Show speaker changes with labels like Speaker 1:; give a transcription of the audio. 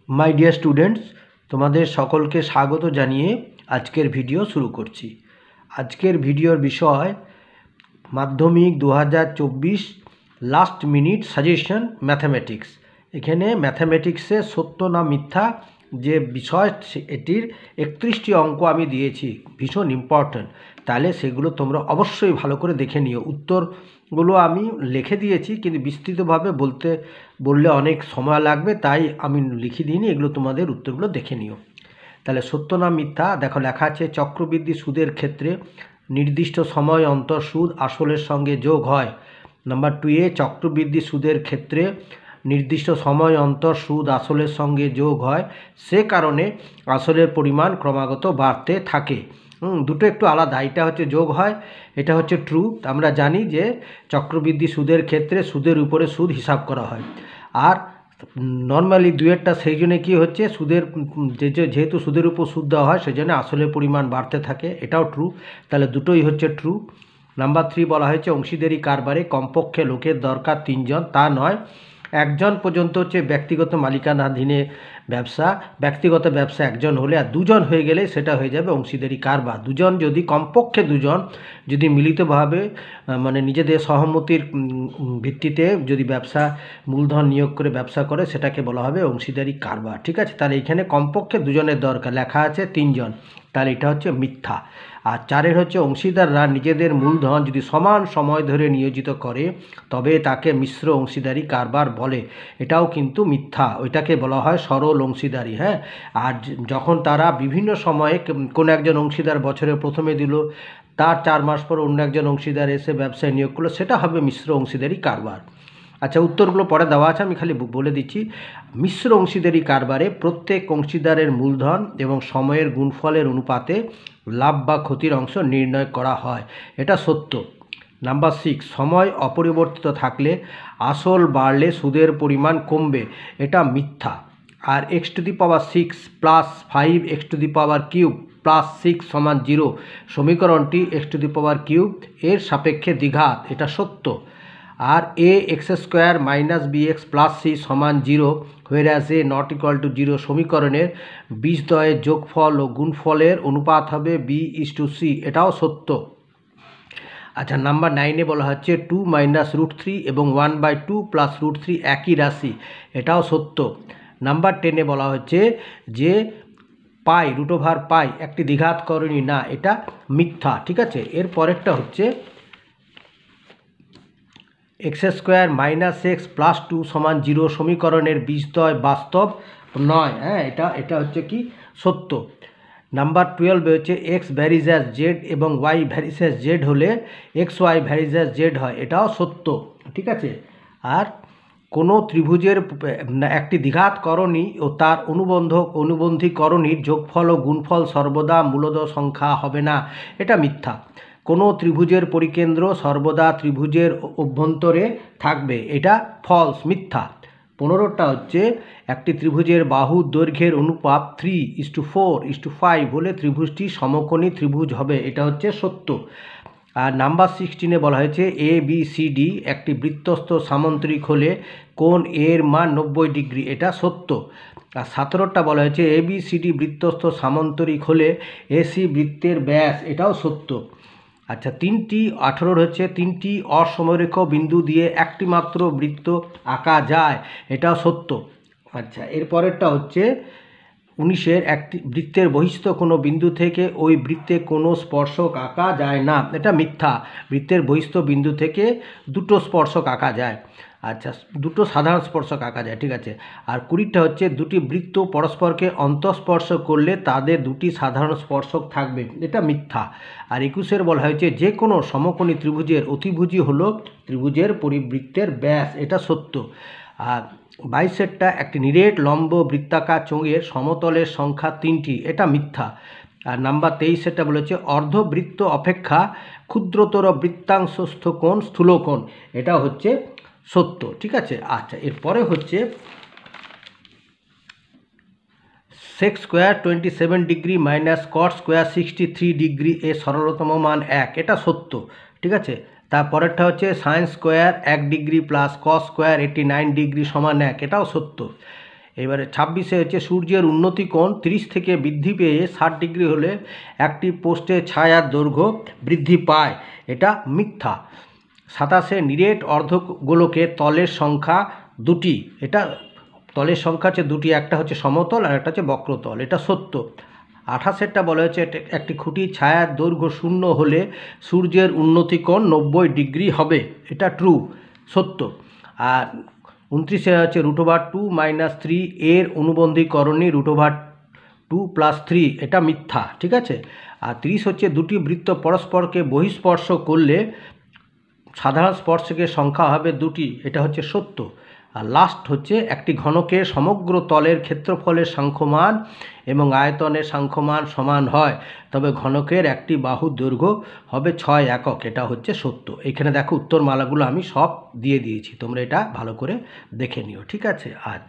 Speaker 1: My dear students, তোমাদের সকলকে স্বাগত জানিয়ে আজকের ভিডিও শুরু করছি। আজকের ভিডিওর বিষয় মাধ্যমিক 2024 লাস্ট মিনিট সাজেশন ম্যাথামেটিক্স। এখানে ম্যাথামেটিক্সে সত্য না মিথ্যা যে বিষয়, এটির 31টি অঙ্ক আমি দিয়েছি, ভীষণ ইম্পর্ট্যান্ট। তাহলে সেগুলো তোমরা অবশ্যই ভালো করে দেখে নিও। উত্তরগুলো আমি লিখে দিয়েছি, কিন্তু বিস্তৃতভাবে বললে অনেক সময় লাগবে, তাই আমি লিখে দিইনি। এগুলো তোমাদের উত্তরগুলো দেখে নিও। তাহলে সত্য না মিথ্যা দেখো, লেখা আছে চক্রবৃদ্ধি সুদের ক্ষেত্রে নির্দিষ্ট সময় অন্তর সুদ আসলের সঙ্গে যোগ হয়। নাম্বার 2 চক্রবৃদ্ধি সুদের ক্ষেত্রে নির্দিষ্ট সময় অন্তর সুদ আসলের সঙ্গে যোগ হয়, সে কারণে আসলের পরিমাণ ক্রমাগত বাড়তে থাকে। দুটো একটু আলাদা, এটা হচ্ছে যোগ হয়, এটা হচ্ছে ট্রু। আমরা জানি যে চক্রবৃদ্ধি সুদের ক্ষেত্রে সুদের উপরে সুদ হিসাব করা হয়, আর নর্মালি দুয়েরটা সেই জন্য কী হচ্ছে, সুদের যেহেতু সুদের উপর সুদ দেওয়া হয়, সেই জন্য আসলের পরিমাণ বাড়তে থাকে, এটাও ট্রু। তাহলে দুটোই হচ্ছে ট্রু। নাম্বার 3 বলা হয়েছে অংশীদারি কারবারে কমপক্ষে লোকের দরকার 3 জন, তা নয়, একজন পর্যন্ত হচ্ছে ব্যক্তিগত মালিকানাধীনে ব্যবসা। ব্যক্তিগত ব্যবসা একজন হলে, আর 2 জন হয়ে গেলে সেটা হয়ে যাবে অংশীদারি কারবার। 2 জন যদি, কমপক্ষে 2 জন যদি মিলিতভাবে মানে নিজেদের সহমতির ভিত্তিতে যদি ব্যবসা মূলধন নিয়োগ করে ব্যবসা করে, সেটাকে বলা হবে অংশীদারি কারবার। ঠিক আছে, তাহলে এখানে কমপক্ষে 2 জনের দরকার, লেখা আছে 3 জন, তাহলে এটা হচ্ছে মিথ্যা। আর 4 হচ্ছে অংশীদাররা নিজেদের মূলধন যদি সমান সময় ধরে নিয়োজিত করে, তবে তাকে মিশ্র অংশীদারি কারবার বলে, এটাও কিন্তু মিথ্যা। ওইটাকে বলা হয় সরল অংশীদারি। হ্যাঁ, আর যখন তারা বিভিন্ন সময়ে কোনো একজন অংশীদার বছরে প্রথমে দিল, তার 4 মাস পর অন্য একজন অংশীদার এসে ব্যবসায় নিয়োগ করলো, সেটা হবে মিশ্র অংশীদারি কারবার। আচ্ছা, উত্তরগুলো পরে দেওয়া আছে, আমি খালি বলে দিচ্ছি। মিশ্র অংশীদারি কারবারে প্রত্যেক অংশীদারের মূলধন এবং সময়ের গুণফলের অনুপাতে লাভ বা ক্ষতির অংশ নির্ণয় করা হয়, এটা সত্য। নাম্বার 6 সময় অপরিবর্তিত থাকলে আসল বাড়লে সুদের পরিমাণ কমবে, এটা মিথ্যা। আর x⁶ প্লাস 5x³ প্লাস 6 = 0 সমীকরণটি x³ এর সাপেক্ষে দ্বিঘাত, এটা সত্য। আর ax² - bx + c = 0 whereas a ≠ 0 সমীকরণের বীজদ্বয়ের যোগফল ও গুণফলের অনুপাত হবে b:c, এটাও সত্য। আচ্ছা, নাম্বার 9 বলা হচ্ছে 2 - √3 এবং 1/2 + √3 একই রাশি, এটাও সত্য। নাম্বার 10 বলা হচ্ছে যে পাই √π একটি দ্বিঘাত করণী না, এটা মিথ্যা। ঠিক আছে, এর পরেরটা হচ্ছে x² - x + 2 = 0 সমীকরণের বীজদ্বয় বাস্তব নয়। হ্যাঁ, এটা হচ্ছে কি সত্য। নাম্বার 12 হচ্ছে x ভ্যারিজ অ্যাজ z এবং y ভ্যারিজ অ্যাজ z হলে xy ভ্যারিজ অ্যাজ z হয়, এটাও সত্য। ঠিক আছে, আর কোনো ত্রিভুজের একটি দ্বিঘাত করণী ও তার অনুবন্ধী করণীর যোগফল ও গুণফল সর্বদা মূলদ সংখ্যা হবে না, এটা মিথ্যা। কোনো ত্রিভুজের পরিকেন্দ্র সর্বদা ত্রিভুজের অভ্যন্তরে থাকবে, এটা ফলস, মিথ্যা। 15টা হচ্ছে একটি ত্রিভুজের বাহুর দৈর্ঘ্যের অনুপাত 3:4:5 হলে ত্রিভুজটি সমকোণী ত্রিভুজ হবে, এটা হচ্ছে সত্য। আর নাম্বার 16 বলা হয়েছে ABCD একটি বৃত্তস্থ সামান্তরিক হলে কোণ এর মান 90 ডিগ্রি, এটা সত্য। আর 17টা বলা হয়েছে ABCD বৃত্তস্থ সামান্তরিক হলে AC বৃত্তের ব্যাস, এটাও সত্য। আচ্ছা, 18 হচ্ছে 3টি অসমরেখ বিন্দু দিয়ে একটি মাত্র বৃত্ত আঁকা যায়, এটাও সত্য। আচ্ছা, এরপরেরটা হচ্ছে 19 একটি বৃত্তের বহিস্থ কোনো বিন্দু থেকে ওই বৃত্তে কোনো স্পর্শক আঁকা যায় না, এটা মিথ্যা। বৃত্তের বহিস্থ বিন্দু থেকে 2টো স্পর্শক আঁকা যায়। আচ্ছা, 2টো সাধারণ স্পর্শক আঁকা যায়। ঠিক আছে, আর 20টা হচ্ছে দুটি বৃত্ত পরস্পরকে অন্তঃস্পর্শ করলে তাদের 2টি সাধারণ স্পর্শক থাকবে, এটা মিথ্যা। আর 21 বলা হয়েছে যে কোনো সমকোণী ত্রিভুজের অতিভুজই হলো ত্রিভুজের পরিবৃত্তের ব্যাস, এটা সত্য। আর 22টা একটি নিরেট লম্ব বৃত্তাকার চোঙের সমতলের সংখ্যা 3টি, এটা মিথ্যা। আর নাম্বার 23টা বলেছে অর্ধবৃত্ত অপেক্ষা ক্ষুদ্রতর বৃত্তাংশস্থ কোণ স্থূলকোণ, এটা হচ্ছে সত্য। ঠিক আছে, আচ্ছা, এরপরে হচ্ছে sec² 27 ডিগ্রি - cot² 63 ডিগ্রি এর সরলতম মান 1, এটা সত্য। ঠিক আছে, তারপরেরটা হচ্ছে sin² 1 ডিগ্রি + cos² 89 ডিগ্রি = 1, এটাও সত্য। এবারে 26-এ হচ্ছে সূর্যের উন্নতি কোণ 30 থেকে বৃদ্ধি পেয়ে 60 ডিগ্রি হলে একটি পোস্টের ছায়ার দৈর্ঘ্য বৃদ্ধি পায়, এটা মিথ্যা। 27-এ নিরেট অর্ধগোলকের তলের সংখ্যা দুটি, এটা তলের সংখ্যা হচ্ছে দুটি, একটা হচ্ছে সমতল আর একটা হচ্ছে বক্রতল, এটা সত্য। 28-এরটা বলা হয়েছে একটি খুঁটির ছায়ার দৈর্ঘ্য 0 হলে সূর্যের উন্নতি কোণ 90 ডিগ্রি হবে, এটা ট্রু, সত্য। আর 29-এ হচ্ছে √2 - 3 এর অনুবন্ধীকরণী √2 + 3, এটা মিথ্যা, ঠিক আছে। আর 30 হচ্ছে দুটি বৃত্ত পরস্পরকে বহিঃস্পর্শ করলে সাধারণ স্পর্শকের সংখ্যা হবে দুটি, এটা হচ্ছে সত্য। আর লাস্ট হচ্ছে একটি ঘনকের সমগ্র তলের ক্ষেত্রফলের সাংখ্যমান এবং আয়তনের সাংখ্যমান সমান হয়, তবে ঘনকের একটি বাহুর দৈর্ঘ্য হবে 6 একক, এটা হচ্ছে সত্য। এখানে দেখো উত্তরমালাগুলো আমি সব দিয়ে দিয়েছি, তোমরা এটা ভালো করে দেখে নিও, ঠিক আছে। আজ